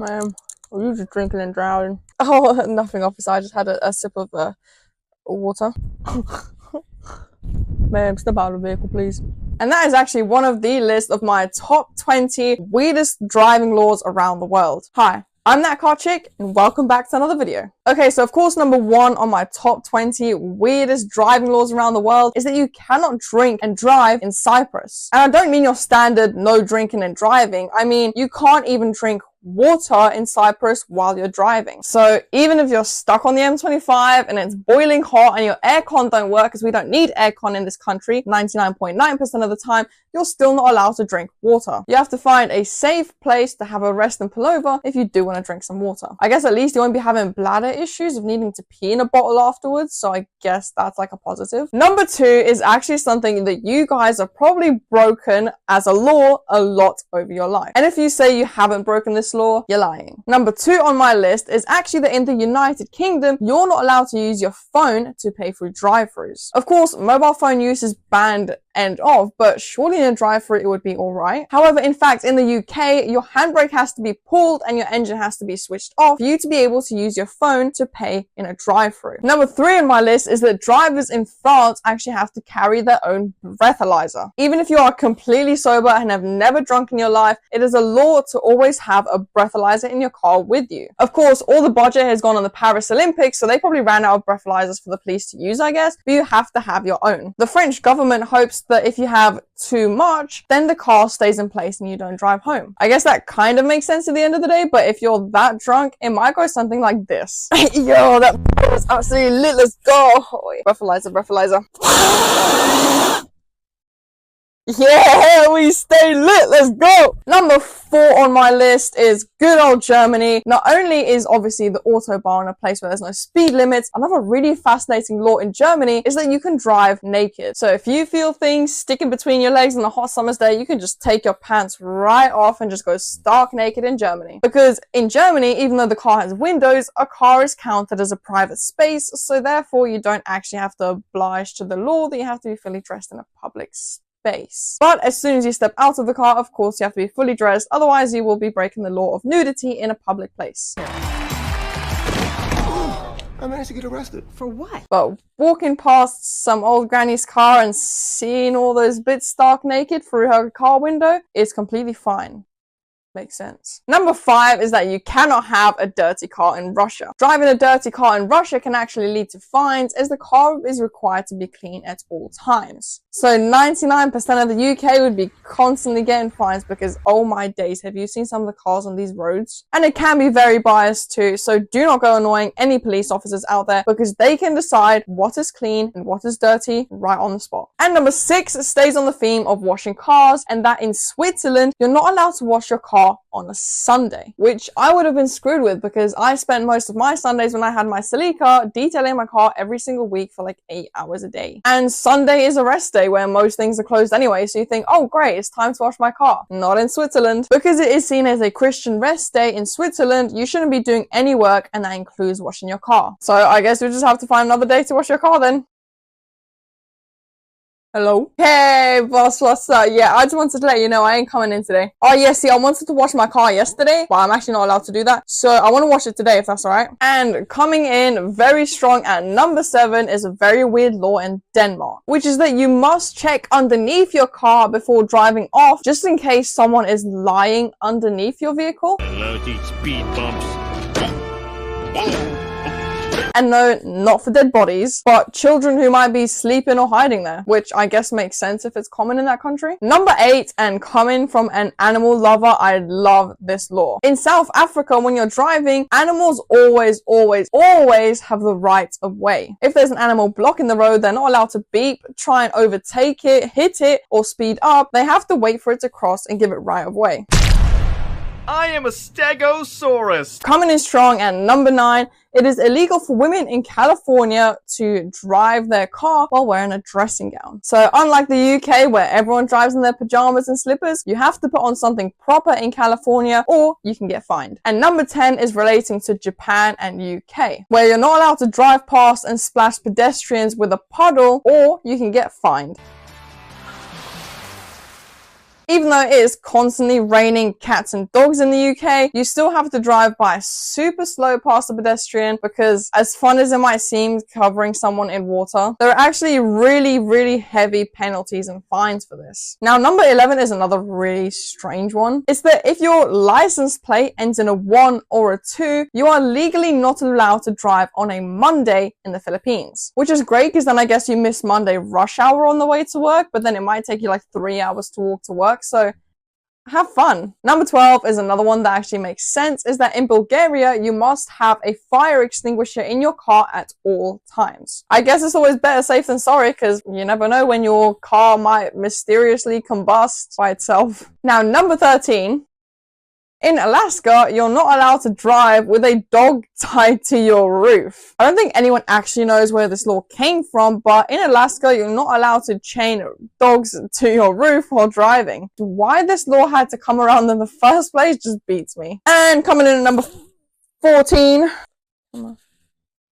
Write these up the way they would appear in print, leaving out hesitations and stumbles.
Are you just drinking and drowning? Oh, nothing, officer. I just had a sip of water. Ma'am, step out of the vehicle, please. And that is actually one of the list of my top 20 weirdest driving laws around the world. Hi, I'm that car chick, and welcome back to another video. Okay, so of course, number 1 on my top 20 weirdest driving laws around the world is that you cannot drink and drive in Cyprus. And I don't mean your standard no drinking and driving. I mean, you can't even drink water in Cyprus while you're driving. So even if you're stuck on the M25 and it's boiling hot and your aircon don't work, because we don't need aircon in this country 99.9% of the time, you're still not allowed to drink water. You have to find a safe place to have a rest and pull over if you do want to drink some water. I guess at least you won't be having bladder issues of needing to pee in a bottle afterwards, so I guess that's like a positive. Number 2 is actually something that you guys have probably broken as a law a lot over your life. And if you say you haven't broken this law, you're lying. Number 2 on my list is actually that in the United Kingdom, you're not allowed to use your phone to pay through drive-thrus. Of course, mobile phone use is banned end of, but surely in a drive-thru it would be alright. However, in fact, in the UK, your handbrake has to be pulled and your engine has to be switched off for you to be able to use your phone to pay in a drive-thru. Number 3 on my list is that drivers in France actually have to carry their own breathalyzer. Even if you are completely sober and have never drunk in your life, it is a law to always have a breathalyzer in your car with you. Of course, all the budget has gone on the Paris Olympics, so they probably ran out of breathalyzers for the police to use, I guess, but you have to have your own. The French government hopes that if you have too much, then the car stays in place and you don't drive home. I guess that kind of makes sense at the end of the day, but if you're that drunk, it might go something like this. Yo, that was absolutely lit. Let's go. Breathalyzer. Yeah, we stay lit. Let's go. Number 4 on my list is good old Germany. Not only is obviously the Autobahn a place where there's no speed limits, another really fascinating law in Germany is that you can drive naked. So if you feel things sticking between your legs on a hot summer's day, you can just take your pants right off and just go stark naked in Germany. Because in Germany, even though the car has windows, a car is counted as a private space, so therefore you don't actually have to oblige to the law that you have to be fully dressed in a public space. But as soon as you step out of the car, of course, you have to be fully dressed, otherwise you will be breaking the law of nudity in a public place. I managed to get arrested. For what? But walking past some old granny's car and seeing all those bits stark naked through her car window is completely fine. Makes sense. Number 5 is that you cannot have a dirty car in Russia. Driving a dirty car in Russia can actually lead to fines, as the car is required to be clean at all times. So 99% of the UK would be constantly getting fines because, oh my days, have you seen some of the cars on these roads? And it can be very biased too, so do not go annoying any police officers out there because they can decide what is clean and what is dirty right on the spot. And number 6 stays on the theme of washing cars, and that in Switzerland, you're not allowed to wash your car on a Sunday, which I would have been screwed with because I spent most of my Sundays when I had my Celica detailing my car every single week for like 8 hours a day. And Sunday is a rest day where most things are closed anyway, so you think, oh great, it's time to wash my car. Not in Switzerland. Because it is seen as a Christian rest day in Switzerland, you shouldn't be doing any work, and that includes washing your car. So I guess we just have to find another day to wash your car then. Hello? Hey, boss, what's up? Yeah, I just wanted to let you know I ain't coming in today. Oh, yeah, see, I wanted to wash my car yesterday, but I'm actually not allowed to do that. So I want to wash it today, if that's alright. And coming in very strong at number 7 is a very weird law in Denmark, which is that you must check underneath your car before driving off, just in case someone is lying underneath your vehicle. Hello, these speed bumps. And no, not for dead bodies, but children who might be sleeping or hiding there, which I guess makes sense if it's common in that country. Number 8, and coming from an animal lover, I love this law. In South Africa, when you're driving, animals always have the right of way. If there's an animal blocking the road, they're not allowed to beep, try and overtake it, hit it, or speed up. They have to wait for it to cross and give it right of way. I am a stegosaurus. Coming in strong at number 9, it is illegal for women in California to drive their car while wearing a dressing gown. So unlike the UK where everyone drives in their pajamas and slippers, you have to put on something proper in California or you can get fined. And number 10 is relating to Japan and UK, where you're not allowed to drive past and splash pedestrians with a puddle or you can get fined. Even though it is constantly raining cats and dogs in the UK, you still have to drive by super slow past a pedestrian because, as fun as it might seem covering someone in water, there are actually really heavy penalties and fines for this. Now, number 11 is another really strange one. It's that if your license plate ends in a 1 or a 2, you are legally not allowed to drive on a Monday in the Philippines. Which is great because then I guess you miss Monday rush hour on the way to work, but then it might take you like 3 hours to walk to work, so have fun. Number 12 is another one that actually makes sense, is that in Bulgaria, you must have a fire extinguisher in your car at all times. I guess it's always better safe than sorry, because you never know when your car might mysteriously combust by itself. Now, number 13. In Alaska, you're not allowed to drive with a dog tied to your roof. I don't think anyone actually knows where this law came from, but in Alaska, you're not allowed to chain dogs to your roof while driving. Why this law had to come around in the first place just beats me. And coming in at number 14.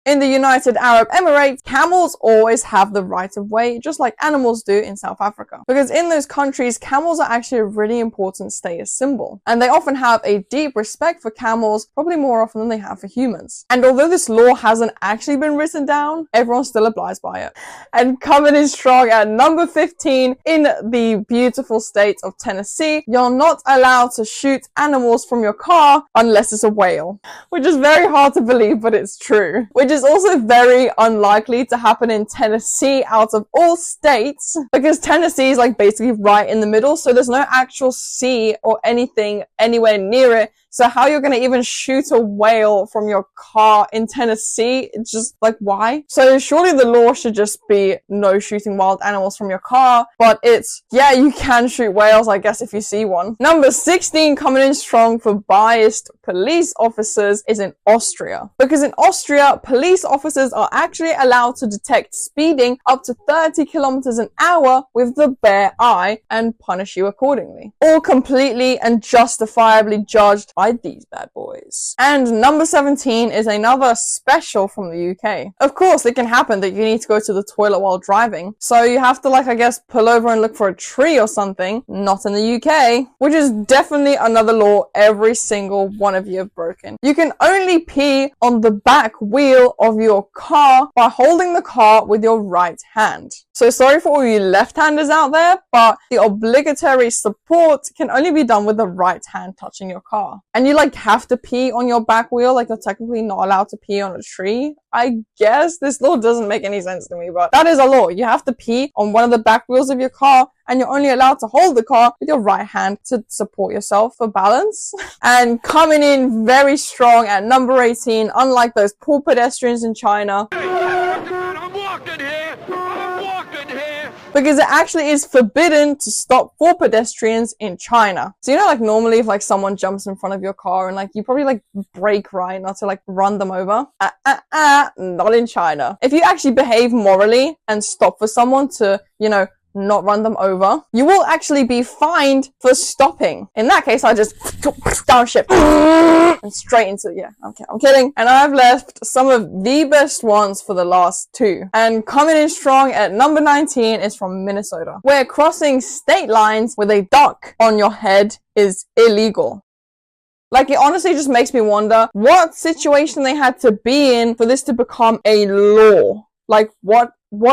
In the United Arab Emirates, camels always have the right of way, just like animals do in South Africa. Because in those countries, camels are actually a really important status symbol. And they often have a deep respect for camels, probably more often than they have for humans. And although this law hasn't actually been written down, everyone still abides by it. And coming in strong at number 15, in the beautiful state of Tennessee, you're not allowed to shoot animals from your car unless it's a whale. Which is very hard to believe, but it's true. Which is also very unlikely to happen in Tennessee out of all states, because Tennessee is like basically right in the middle, so there's no actual sea or anything anywhere near it. So how you're gonna even shoot a whale from your car in Tennessee? It's just like, why? So surely the law should just be no shooting wild animals from your car, but it's, yeah, you can shoot whales, I guess, if you see one. Number 16, coming in strong for biased police officers, is in Austria. Because in Austria, police officers are actually allowed to detect speeding up to 30 kilometers an hour with the bare eye and punish you accordingly. All completely and justifiably judged by these bad boys. And number 17 is another special from the UK. Of course, it can happen that you need to go to the toilet while driving, so you have to, like, I guess, pull over and look for a tree or something. Not in the UK, which is definitely another law every single one of you have broken. You can only pee on the back wheel of your car by holding the car with your right hand. So sorry for all you left-handers out there, but the obligatory support can only be done with the right hand touching your car. And you like have to pee on your back wheel, like you're technically not allowed to pee on a tree. I guess this law doesn't make any sense to me, but that is a law. You have to pee on one of the back wheels of your car, and you're only allowed to hold the car with your right hand to support yourself for balance. And coming in very strong at number 18, unlike those poor pedestrians in China, I'm walking here! I'm walking here! because it actually is forbidden to stop for pedestrians in China. So you know, like normally if like someone jumps in front of your car and like you probably like brake right not to like run them over. Not in China. If you actually behave morally and stop for someone to, you know, not run them over, you will actually be fined for stopping. In that case, I just downshift and straight into, yeah, okay, I'm kidding. And I've left some of the best ones for the last two. And coming in strong at number 19 is from Minnesota, where crossing state lines with a duck on your head is illegal. Like, it honestly just makes me wonder what situation they had to be in for this to become a law. Like, what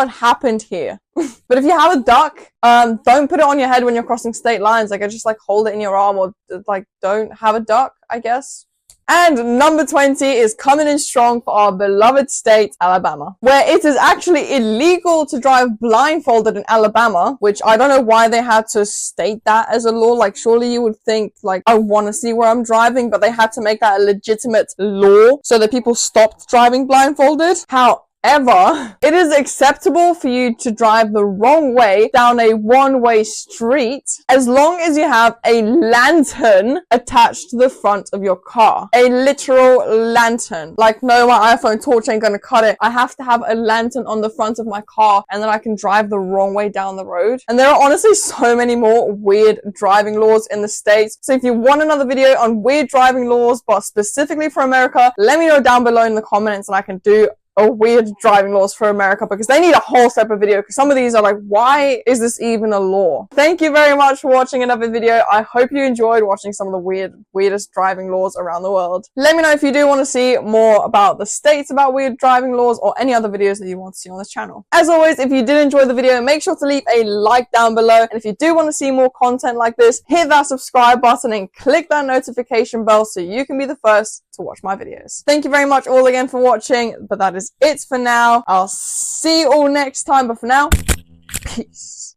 happened here? But if you have a duck, don't put it on your head when you're crossing state lines. Like, just like hold it in your arm, or like don't have a duck, I guess. And number 20 is coming in strong for our beloved state, Alabama, where it is actually illegal to drive blindfolded in Alabama, which I don't know why they had to state that as a law. Like, surely you would think, like, I want to see where I'm driving, but they had to make that a legitimate law so that people stopped driving blindfolded. However, it is acceptable for you to drive the wrong way down a one-way street as long as you have a lantern attached to the front of your car. A literal lantern. Like, no, my iPhone torch ain't gonna cut it. I have to have a lantern on the front of my car, and then I can drive the wrong way down the road. And there are honestly so many more weird driving laws in the States. So if you want another video on weird driving laws, but specifically for America, let me know down below in the comments and I can do weird driving laws for America, because they need a whole separate video, because some of these are like, why is this even a law? Thank you very much for watching another video. I hope you enjoyed watching some of the weirdest driving laws around the world. Let me know if you do want to see more about the states about weird driving laws, or any other videos that you want to see on this channel. As always, if you did enjoy the video, make sure to leave a like down below, and if you do want to see more content like this, hit that subscribe button and click that notification bell so you can be the first to watch my videos. Thank you very much all again for watching, but that is it for now. I'll see you all next time, but for now, peace.